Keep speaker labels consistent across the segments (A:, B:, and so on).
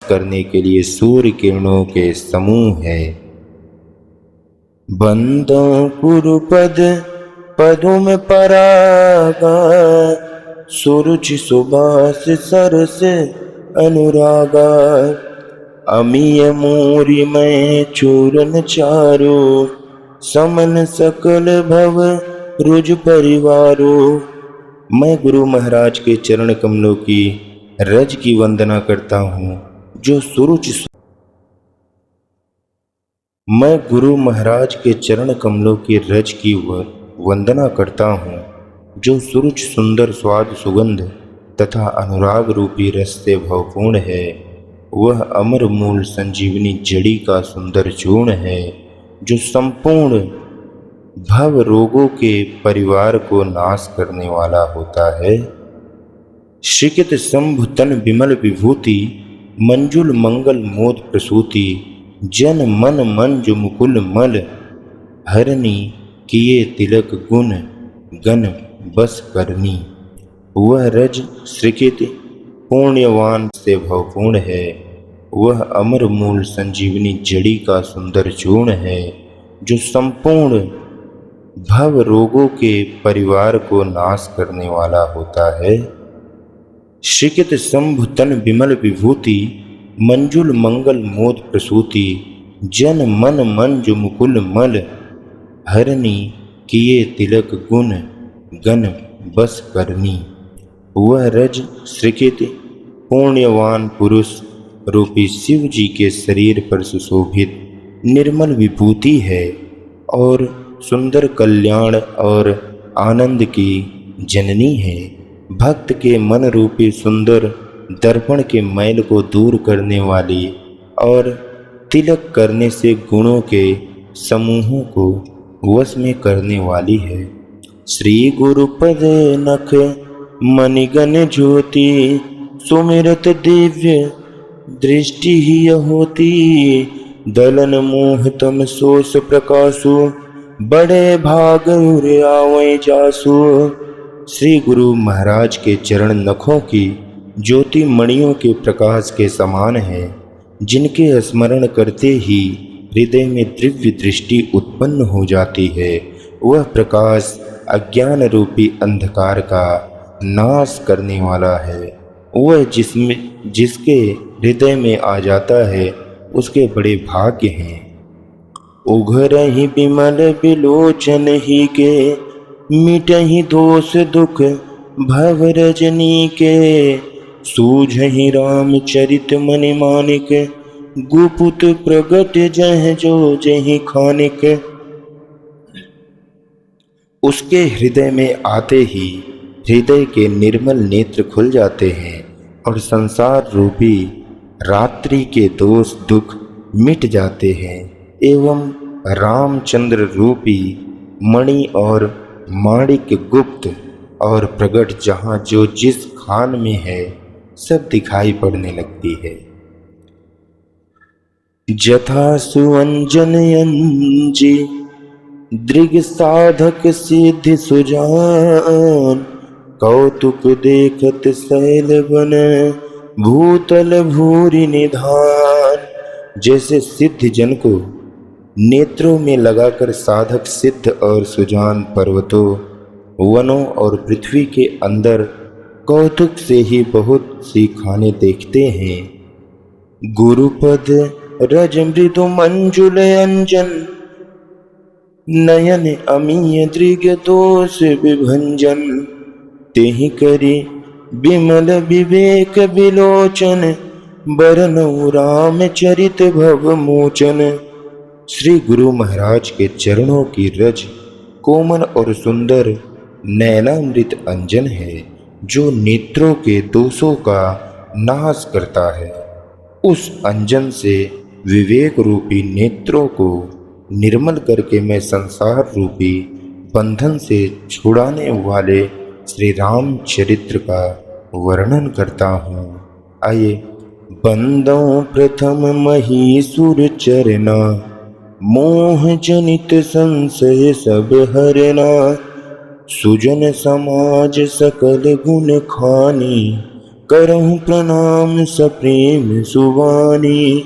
A: करने के लिए सूर्य किरणों के समूह है। बंदों कुरुपद पदों में परागा, सूरज सुबास सरस अनुरागा। अमीय मूरी में चूरन चारो, समन सकल भव रुज परिवारो। मैं गुरु महाराज के चरण कमलों की रज की वंदना करता हूँ जो सूरज मैं गुरु महाराज के चरण कमलों की रज की वंदना करता हूँ जो सूरज सुंदर स्वाद सुगंध तथा अनुराग रूपी रस से भवपूर्ण है। वह अमर मूल संजीवनी जड़ी का सुंदर चूर्ण है जो संपूर्ण भव रोगों के परिवार को नाश करने वाला होता है। शिकित शंभु तन विमल विभूति, मंजुल मंगल मोद प्रसूति। जन मन मंजु मुकुल मल, हरनी किए तिलक गुण गण बस करनी। वह रज श्रीकित पुण्यवान से भवपूर्ण है। वह अमर मूल संजीवनी जड़ी का सुंदर चूर्ण है जो संपूर्ण भव रोगों के परिवार को नाश करने वाला होता है। शिकित शंभु तन विमल विभूति, मंजुल मंगल मोद प्रसूति। जन मन मंजु मुकुल मल, हरनी किए तिलक गुण गण बस करनी। वह रज श्रीकित पुण्यवान पुरुष रूपी शिव जी के शरीर पर सुशोभित निर्मल विभूति है और सुंदर कल्याण और आनंद की जननी है। भक्त के मन रूपी सुंदर दर्पण के मैल को दूर करने वाली और तिलक करने से गुणों के समूहों को वश में करने वाली है। श्री गुरुपद नख मणिगण ज्योति, सुमिरत दिव्य दृष्टि ही होती। दलन मोह तम सोस प्रकाशु, बड़े भाग उरे आवे जासु। श्री गुरु महाराज के चरण नखों की ज्योति मणियों के प्रकाश के समान है, जिनके स्मरण करते ही हृदय में दिव्य दृष्टि उत्पन्न हो जाती है। वह प्रकाश अज्ञान रूपी अंधकार का नाश करने वाला है। वह जिसके हृदय में आ जाता है उसके बड़े भाग्य हैं। उघरहि विमल विलोचन ही के, मिटहि दोष दुख भव रजनी के। सूझहि राम चरित मनि मानिक, गुपुत प्रगट जह जो जहि खानिक। उसके हृदय में आते ही हृदय के निर्मल नेत्र खुल जाते हैं और संसार रूपी रात्रि के दोष दुख मिट जाते हैं एवं रामचंद्र रूपी मणि और माणिक गुप्त और प्रगट जहाँ जो जिस खान में है सब दिखाई पड़ने लगती है। जथा सुअंजन अंजी, दृग साधक सिद्धि सुजान। कौतुक देखत शैल बन, भूतल भूरि निधान। जैसे सिद्ध जन को नेत्रों में लगाकर साधक सिद्ध और सुजान पर्वतों वनों और पृथ्वी के अंदर कौतुक से ही बहुत सी खाने देखते हैं। गुरुपद रज मृदु मंजुल अंजन, नयन अमीय दृग दोष विभंजन। तेहि करी विमल विवेक विलोचन, बरनऊ राम चरित भव मोचन। श्री गुरु महाराज के चरणों की रज कोमल और सुंदर नयनामृत अंजन है जो नेत्रों के दोषों का नाश करता है। उस अंजन से विवेक रूपी नेत्रों को निर्मल करके मैं संसार रूपी बंधन से छुड़ाने वाले श्री राम चरित्र का वर्णन करता हूँ। आइए। बंदों प्रथम महीसुर चरना, मोह जनित संशय सब हरना। सुजन समाज सकल गुण खानी, करहूँ प्रणाम सप्रेम सुवानी।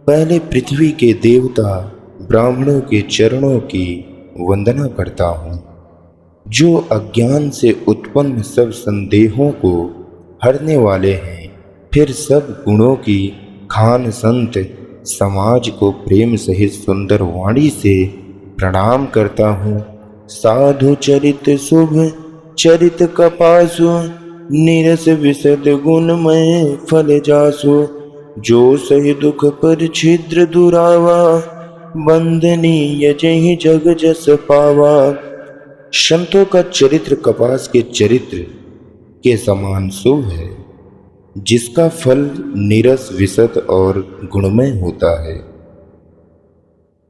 A: पहले पृथ्वी के देवता ब्राह्मणों के चरणों की वंदना करता हूँ, जो अज्ञान से उत्पन्न सब संदेहों को हरने वाले हैं। फिर सब गुणों की खान संत समाज को प्रेम सहित सुंदर वाणी से प्रणाम करता हूँ। साधु चरित शुभ चरित कपासु, नीरस विशद गुणमय फल जासु। जो सही दुख पर छिद्र दुरावा, बंदनीय जहि जग जस पावा। संतों का चरित्र कपास के चरित्र के समान शुभ है, जिसका फल नीरस विशद और गुणमय होता है।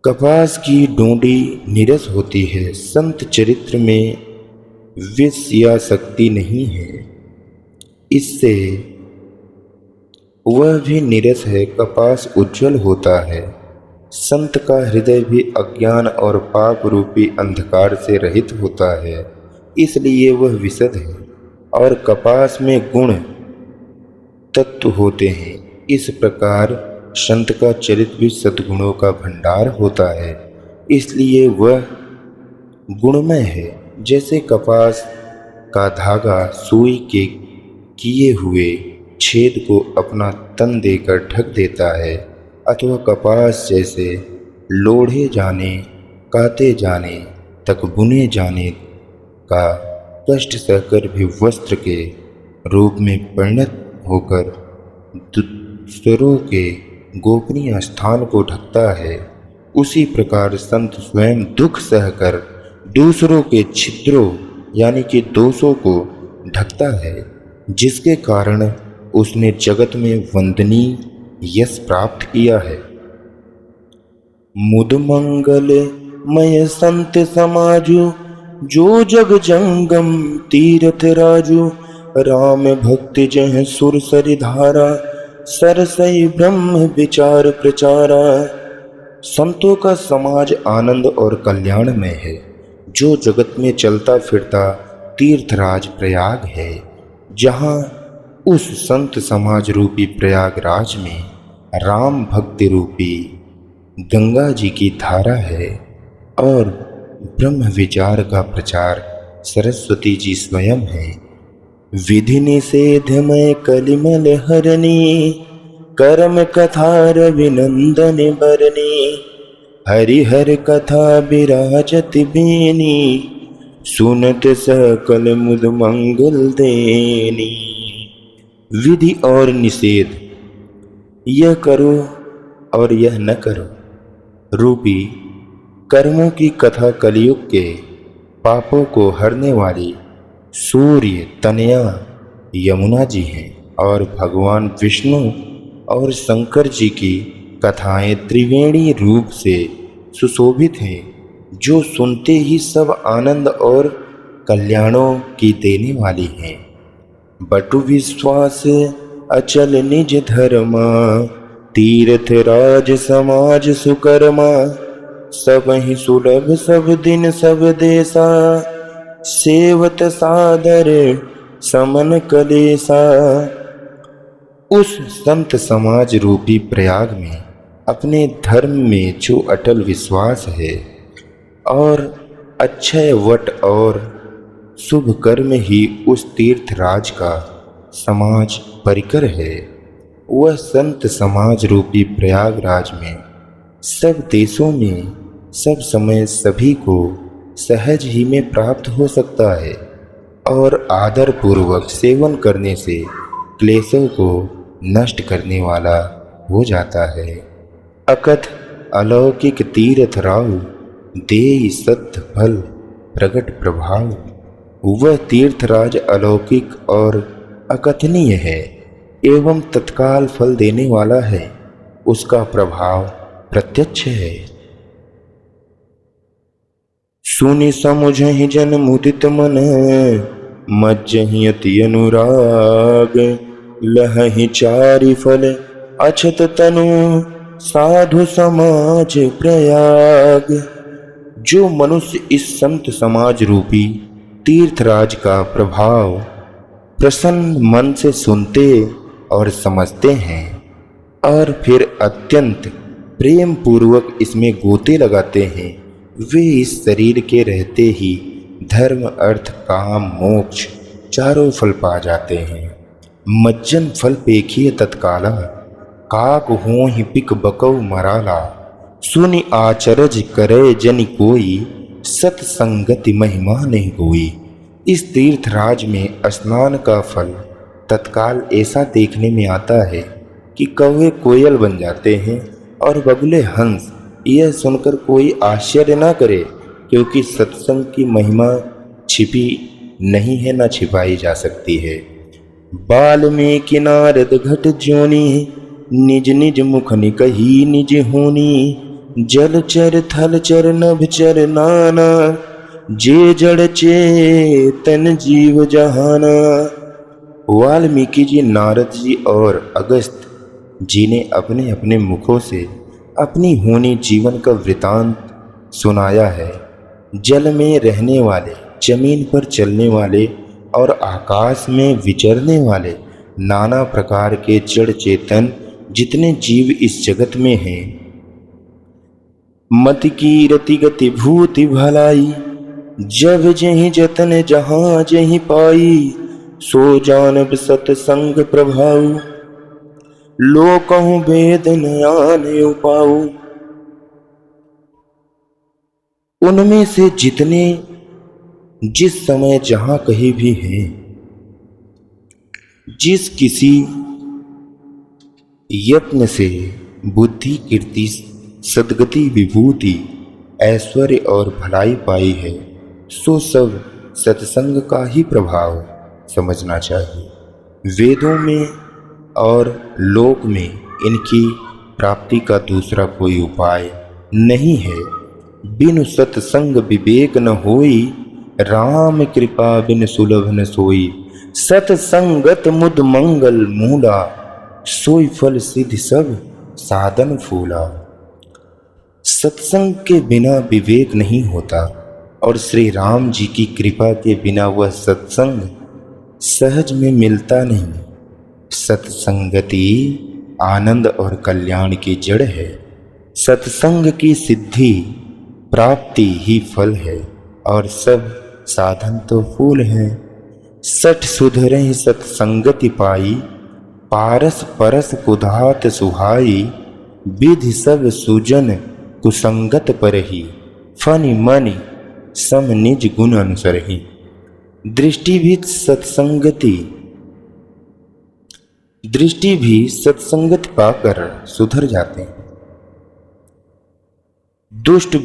A: कपास की डोंडी नीरस होती है, संत चरित्र में विष या शक्ति नहीं है, इससे वह भी नीरस है। कपास उज्जवल होता है, संत का हृदय भी अज्ञान और पाप रूपी अंधकार से रहित होता है, इसलिए वह विशद है। और कपास में गुण तत्व होते हैं। इस प्रकार संत का चरित्र भी सद्गुणों का भंडार होता है, इसलिए वह गुणमय है। जैसे कपास का धागा सुई के किए हुए छेद को अपना तन देकर ढक देता है, अथवा कपास जैसे लोढ़े जाने काते जाने तक बुने जाने का कष्ट सहकर भी वस्त्र के रूप में परिणत होकर दूसरों के गोपनीय स्थान को ढकता है, उसी प्रकार संत स्वयं दुख सहकर दूसरों के छिद्रों यानी कि दोषों को ढकता है, जिसके कारण उसने जगत में वंदनीय यश प्राप्त किया है। मुद मंगल मय संत समाजु, जो जग जंगम तीर्थ राजु। राम भक्ति जह सुर सरि धारा, सरसई ब्रह्म विचार प्रचारा। संतों का समाज आनंद और कल्याणमय है, जो जगत में चलता फिरता तीर्थराज प्रयाग है, जहाँ उस संत समाज रूपी प्रयागराज में राम भक्ति रूपी गंगा जी की धारा है, और ब्रह्म विचार का प्रचार सरस्वती जी स्वयं है। विधि निषेधमय कलिमल हरणी, कर्म कथा रविनंदन बरनी। हरिहर कथा विराजत बेनी, सुनत सकल मुद मंगल देनी। विधि और निषेध, यह करो और यह न करो रूपी कर्मों की कथा कलयुग के पापों को हरने वाली सूर्य तनया यमुना जी हैं, और भगवान विष्णु और शंकर जी की कथाएं त्रिवेणी रूप से सुशोभित हैं, जो सुनते ही सब आनंद और कल्याणों की देने वाली हैं। बटु विश्वास अचल निज धर्मा, तीर्थ राज समाज सुकर्मा। सब ही सुलभ सब दिन सब देशा, सेवत सादर समन कलेसा। उस संत समाज रूपी प्रयाग में अपने धर्म में जो अटल विश्वास है, और अक्षय वट और शुभ कर्म ही उस तीर्थराज का समाज परिकर है, वह संत समाज रूपी प्रयागराज में सब देशों में सब समय सभी को सहज ही में प्राप्त हो सकता है, और आदर पूर्वक सेवन करने से क्लेशों को नष्ट करने वाला हो जाता है। अकथ अलौकिक तीर्थ राव, देई सत्य फल प्रगट प्रभाव। वह तीर्थराज अलौकिक और अकथनीय है एवं तत्काल फल देने वाला है, उसका प्रभाव प्रत्यक्ष है। सुनि समुझहि जन मुदित मन, मज्जहि अति अनुराग। लहहि चारि फल अछत तनु, साधु समाज प्रयाग। जो मनुष्य इस संत समाज रूपी तीर्थराज का प्रभाव प्रसन्न मन से सुनते और समझते हैं और फिर अत्यंत प्रेम पूर्वक इसमें गोते लगाते हैं, वे इस शरीर के रहते ही धर्म अर्थ काम मोक्ष चारों फल पा जाते हैं। मज्जन फल पेखिए तत्काला, काक हो ही पिक बकौ मराला, सुनि आचरज करे जनि कोई, सत्संगति महिमा नहीं कोई। इस तीर्थराज में स्नान का फल तत्काल ऐसा देखने में आता है कि कौवे कोयल बन जाते हैं और बगुले हंस। यह सुनकर कोई आश्चर्य न करे, क्योंकि सत्संग की महिमा छिपी नहीं है, न छिपाई जा सकती है। वाल्मीकि नारद घट ज्योनि, निज निज मुख निकही निज होनी, जलचर थलचर नभचर नाना, जे जड़ चेतन जीव जहाना। वाल्मीकि जी, नारद जी और अगस्त जी ने अपने अपने मुखों से अपनी होनी जीवन का वृतांत सुनाया है। जल में रहने वाले, जमीन पर चलने वाले और आकाश में विचरने वाले नाना प्रकार के जड़ चेतन जितने जीव इस जगत में हैं, मत की रति गति भूति भलाई, जब जहीं जतन जहाँ जहीं पाई, सो जानब सतसंग प्रभाव, लो कहूँ वेद नयान उपाऊ। उनमें से जितने जिस समय जहाँ कहीं भी हैं, जिस किसी यत्न से बुद्धि कीर्ति सद्गति विभूति ऐश्वर्य और भलाई पाई है, सो सब सत्संग का ही प्रभाव समझना चाहिए। वेदों में और लोक में इनकी प्राप्ति का दूसरा कोई उपाय नहीं है। बिनु सत्संग विवेक न होई, राम कृपा बिन सुलभ न सोई, सत्संगत मुद मंगल मूला, सोई फल सिद्ध सब साधन फूला। सत्संग के बिना विवेक नहीं होता और श्री राम जी की कृपा के बिना वह सत्संग सहज में मिलता नहीं। सत्संगति आनंद और कल्याण की जड़ है। सत्संग की सिद्धि प्राप्ति ही फल है और सब साधन तो फूल है। सठ सुधरे सत्संगति पाई, पारस परस कुधात सुहाई, विधि सब सुजन कुसंगत परही, फनि मनि सम निज गुण अनुसरही। दृष्टि भी सत्संगत पाकर सुधर जाते हैं। दुष्ट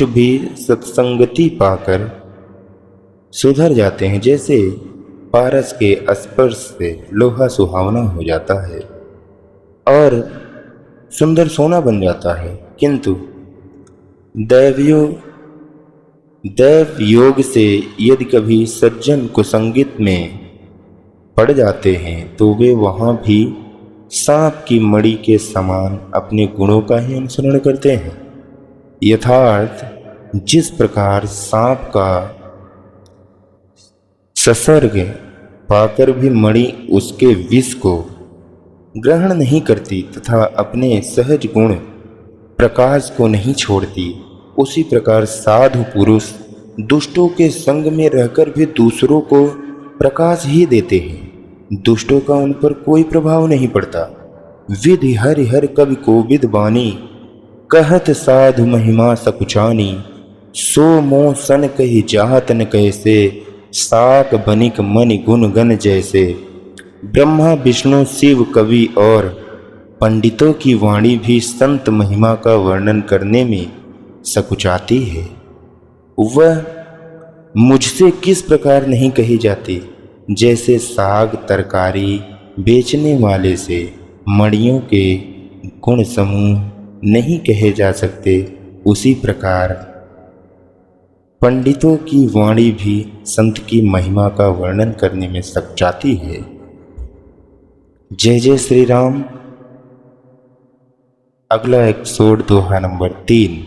A: भी सत्संगति पाकर सुधर जाते हैं। जैसे पारस के स्पर्श से लोहा सुहावना हो जाता है और सुंदर सोना बन जाता है, किंतु दैव योग से यदि कभी सज्जन कुसंगत में पड़ जाते हैं तो वे वहाँ भी सांप की मणि के समान अपने गुणों का ही अनुसरण करते हैं। यथार्थ जिस प्रकार सांप का संसर्ग पाकर भी मणि उसके विष को ग्रहण नहीं करती तथा अपने सहज गुण प्रकाश को नहीं छोड़ती, उसी प्रकार साधु पुरुष दुष्टों के संग में रहकर भी दूसरों को प्रकाश ही देते हैं। दुष्टों का उन पर कोई प्रभाव नहीं पड़ता। विधि हरि हर कवि कोविद बानी, कहत साधु महिमा सकुचानी, सो मोह सन कही जात न कैसे, साक बनिक मनि गुण गण जैसे। ब्रह्मा विष्णु शिव कवि और पंडितों की वाणी भी संत महिमा का वर्णन करने में सकुचाती है। वह मुझसे किस प्रकार नहीं कही जाती, जैसे साग तरकारी बेचने वाले से मणियों के गुण समूह नहीं कहे जा सकते, उसी प्रकार पंडितों की वाणी भी संत की महिमा का वर्णन करने में सकुचाती है। जय जय श्री राम। अगला एपिसोड दोहा नंबर 3।